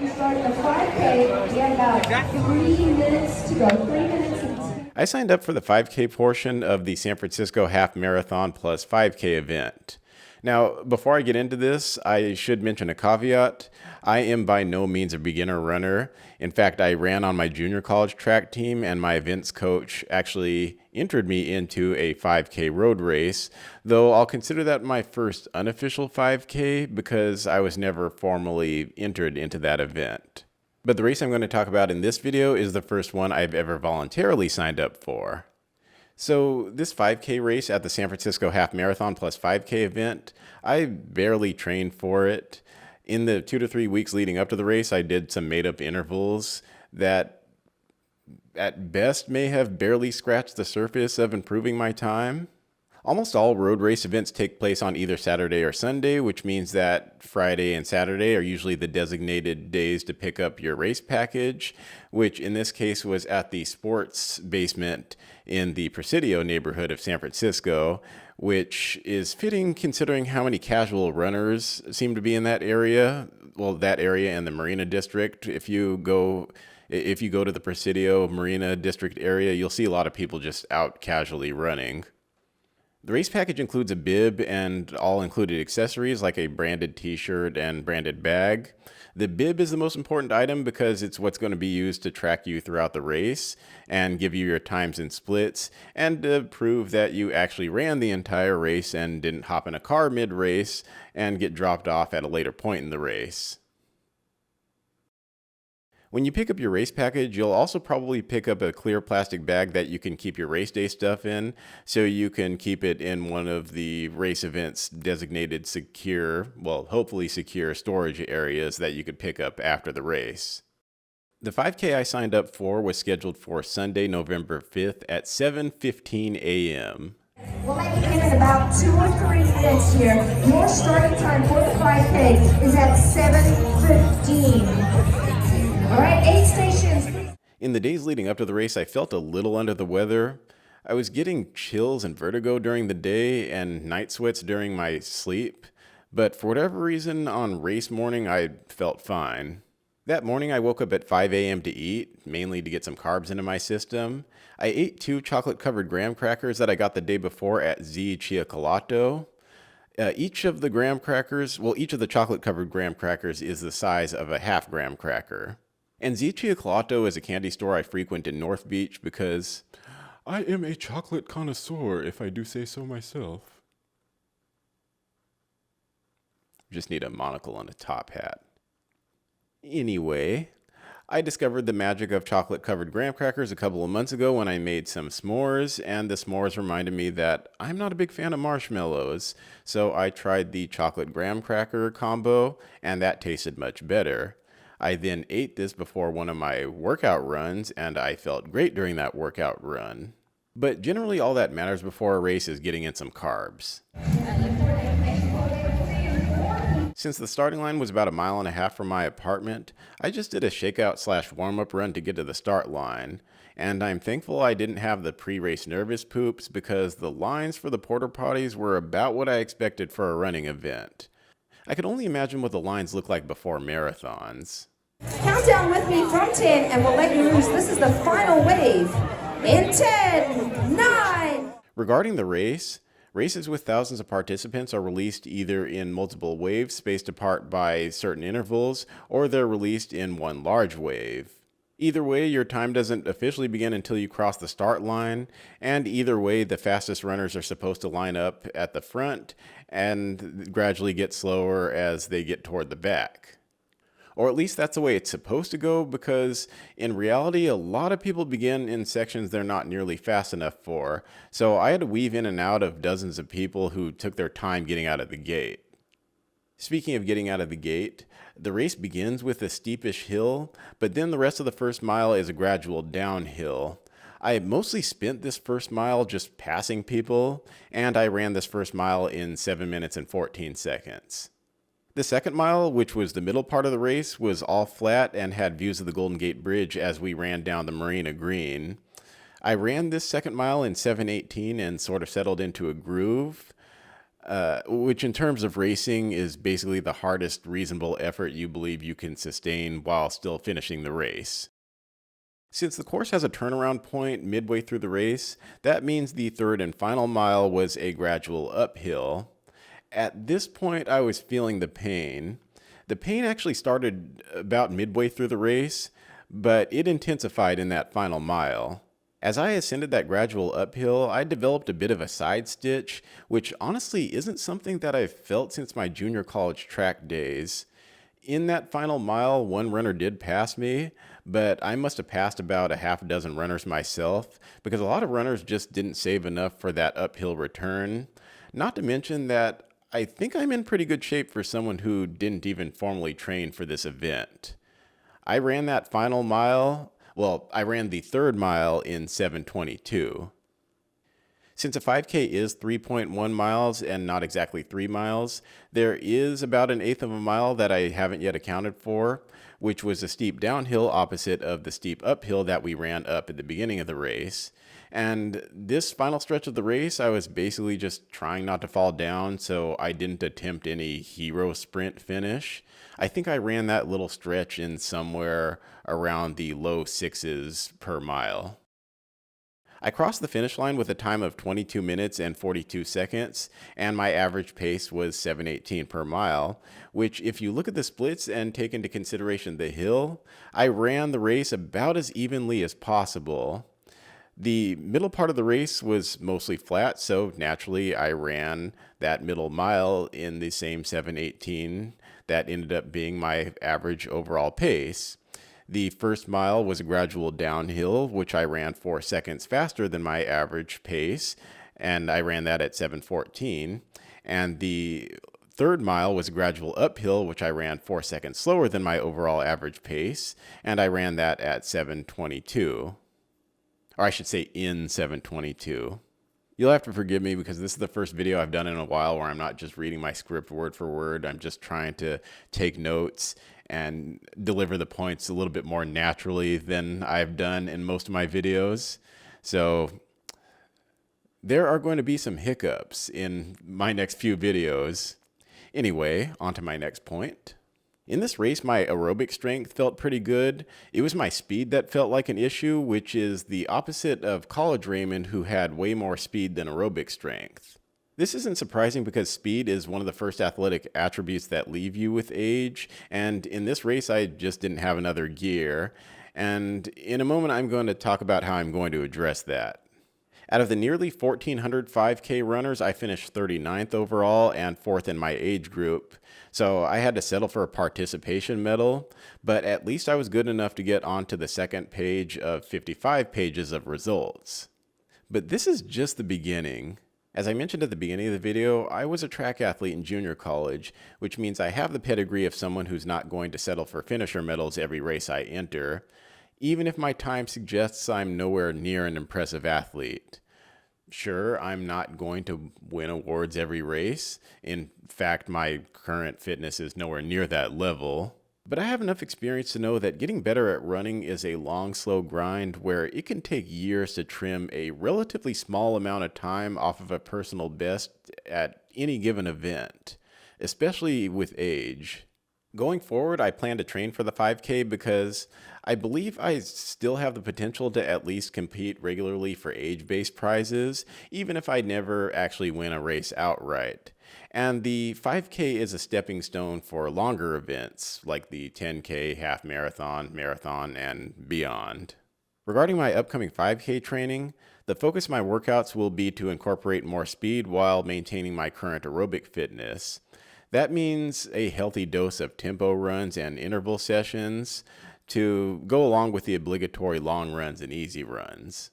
to start the 5K. We have about 3 minutes to go. 3 minutes and I signed up for the 5K portion of the San Francisco Half Marathon plus 5K event. Now, before I get into this, I should mention a caveat. I am by no means a beginner runner. In fact, I ran on my junior college track team, and my events coach actually entered me into a 5K road race, though I'll consider that my first unofficial 5K because I was never formally entered into that event. But the race I'm going to talk about in this video is the first one I've ever voluntarily signed up for. So this 5K race at the San Francisco Half Marathon plus 5K event, I barely trained for it. In the 2 to 3 weeks leading up to the race, I did some made up intervals that at best may have barely scratched the surface of improving my time. Almost all road race events take place on either Saturday or Sunday, which means that Friday and Saturday are usually the designated days to pick up your race package, which in this case was at the sports basement in the Presidio neighborhood of San Francisco, which is fitting considering how many casual runners seem to be in that area. Well, that area and the Marina District. If you go to the Presidio Marina District area, you'll see a lot of people just out casually running. The race package includes a bib and all included accessories like a branded t-shirt and branded bag. The bib is the most important item because it's what's going to be used to track you throughout the race and give you your times and splits and to prove that you actually ran the entire race and didn't hop in a car mid-race and get dropped off at a later point in the race. When you pick up your race package, you'll also probably pick up a clear plastic bag that you can keep your race day stuff in, so you can keep it in one of the race event's designated secure, well, hopefully secure storage areas that you could pick up after the race. The 5K I signed up for was scheduled for Sunday, November 5th at 7:15 a.m. we'll make it in about 2 or 3 minutes here. Your starting time for the 5K is at 7:15. All right, 8 stations. In the days leading up to the race, I felt a little under the weather. I was getting chills and vertigo during the day and night sweats during my sleep, but for whatever reason, on race morning, I felt fine. That morning, I woke up at 5 a.m. to eat, mainly to get some carbs into my system. I ate 2 chocolate-covered graham crackers that I got the day before at Z Cioccolatto. Each of the chocolate-covered graham crackers is the size of a half graham cracker. And Z Cioccolatto is a candy store I frequent in North Beach because I am a chocolate connoisseur, if I do say so myself. Just need a monocle and a top hat. Anyway, I discovered the magic of chocolate-covered graham crackers a couple of months ago when I made some s'mores, and the s'mores reminded me that I'm not a big fan of marshmallows, so I tried the chocolate graham cracker combo, and that tasted much better. I then ate this before one of my workout runs, and I felt great during that workout run. But generally all that matters before a race is getting in some carbs. Since the starting line was about 1.5 miles from my apartment, I just did a shakeout/warm-up run to get to the start line. And I'm thankful I didn't have the pre-race nervous poops because the lines for the porta potties were about what I expected for a running event. I could only imagine what the lines look like before marathons. Count down with me from 10 and we'll let you loose. This is the final wave. In 10, 9. Regarding the race, races with thousands of participants are released either in multiple waves spaced apart by certain intervals, or they're released in one large wave. Either way, your time doesn't officially begin until you cross the start line, and either way, the fastest runners are supposed to line up at the front and gradually get slower as they get toward the back. Or at least that's the way it's supposed to go, because in reality, a lot of people begin in sections they're not nearly fast enough for, so I had to weave in and out of dozens of people who took their time getting out of the gate. Speaking of getting out of the gate, the race begins with a steepish hill, but then the rest of the first mile is a gradual downhill. I mostly spent this first mile just passing people, and I ran this first mile in 7 minutes and 14 seconds. The second mile, which was the middle part of the race, was all flat and had views of the Golden Gate Bridge as we ran down the Marina Green. I ran this second mile in 7:18 and sort of settled into a groove. which in terms of racing is basically the hardest reasonable effort you believe you can sustain while still finishing the race. Since the course has a turnaround point midway through the race, that means the third and final mile was a gradual uphill. At this point, I was feeling the pain. The pain actually started about midway through the race, but it intensified in that final mile. As I ascended that gradual uphill, I developed a bit of a side stitch, which honestly isn't something that I've felt since my junior college track days. In that final mile, one runner did pass me, but I must have passed about a half a dozen runners myself because a lot of runners just didn't save enough for that uphill return. Not to mention that I think I'm in pretty good shape for someone who didn't even formally train for this event. I ran that final mile, I ran the third mile in 7:22. Since a 5K is 3.1 miles and not exactly 3 miles, there is about an eighth of a mile that I haven't yet accounted for, which was a steep downhill opposite of the steep uphill that we ran up at the beginning of the race. And this final stretch of the race, I was basically just trying not to fall down, so I didn't attempt any hero sprint finish. I think I ran that little stretch in somewhere around the low sixes per mile. I crossed the finish line with a time of 22 minutes and 42 seconds, and my average pace was 7:18 per mile, which if you look at the splits and take into consideration the hill, I ran the race about as evenly as possible. The middle part of the race was mostly flat, so naturally I ran that middle mile in the same 7:18 that ended up being my average overall pace. The first mile was a gradual downhill, which I ran 4 seconds faster than my average pace, and I ran that at 7:14. And the third mile was a gradual uphill, which I ran 4 seconds slower than my overall average pace, and I ran that at 7:22. Or I should say in 7:22. You'll have to forgive me because this is the first video I've done in a while where I'm not just reading my script word for word. I'm just trying to take notes and deliver the points a little bit more naturally than I've done in most of my videos. So there are going to be some hiccups in my next few videos. Anyway, on to my next point. In this race, my aerobic strength felt pretty good. It was my speed that felt like an issue, which is the opposite of college Raymond, who had way more speed than aerobic strength. This isn't surprising because speed is one of the first athletic attributes that leave you with age, and in this race I just didn't have another gear, and in a moment I'm going to talk about how I'm going to address that. Out of the nearly 1,400 5K runners, I finished 39th overall and 4th in my age group. So I had to settle for a participation medal, but at least I was good enough to get onto the second page of 55 pages of results. But this is just the beginning. As I mentioned at the beginning of the video, I was a track athlete in junior college, which means I have the pedigree of someone who's not going to settle for finisher medals every race I enter, even if my time suggests I'm nowhere near an impressive athlete. Sure, I'm not going to win awards every race. In fact, my current fitness is nowhere near that level. But I have enough experience to know that getting better at running is a long, slow grind where it can take years to trim a relatively small amount of time off of a personal best at any given event, especially with age. Going forward, I plan to train for the 5K because I believe I still have the potential to at least compete regularly for age-based prizes, even if I never actually win a race outright. And the 5K is a stepping stone for longer events like the 10K, half marathon, marathon, and beyond. Regarding my upcoming 5K training, the focus of my workouts will be to incorporate more speed while maintaining my current aerobic fitness. That means a healthy dose of tempo runs and interval sessions to go along with the obligatory long runs and easy runs.